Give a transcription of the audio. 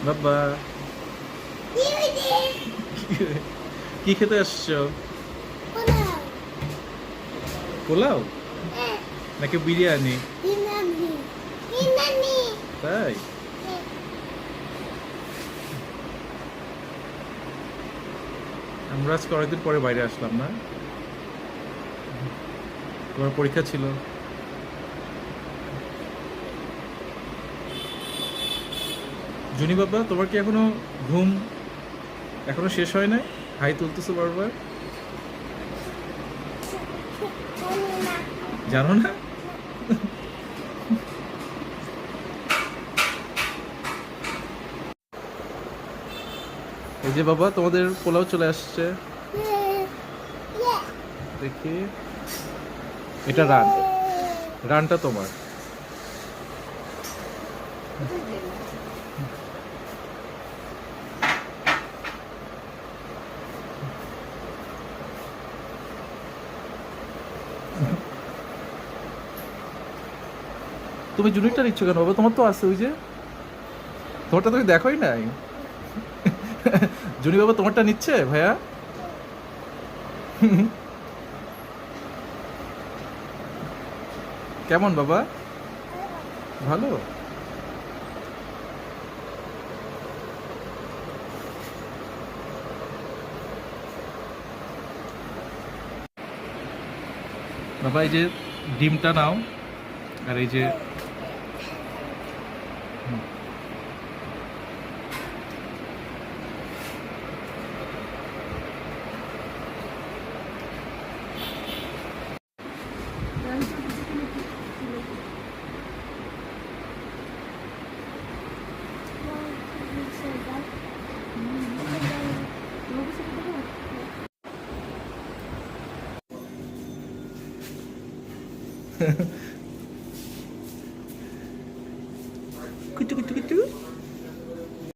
বাবা কি খেতে আসছো? পোলাও নাকি বিরিয়ানি? তাই আমরা আজকে অনেকদিন পরে বাইরে আসলাম না? তোমার পরীক্ষা ছিল? জুনি বাবা, তোমার কি এখনো ঘুম এখনো শেষ হয় নাই? হাই তুলতেছো বারবার। জানো না? এই যে বাবা, তোমাদের পোলাও চলে আসছে। দেখি, এটা রানটা তোমার। তুমি জুনিরটা নিচ্ছ কেন বাবা? তোমার তো আছে ওই যে, তোমারটা তুমি দেখোই নাই। জুনি বাবা তোমারটা নিচ্ছে ভাইয়া। কেমন বাবা? ভালো। বাবা এই যে ডিমটা নাও, আর এই যে কুচু কুচু কুচু।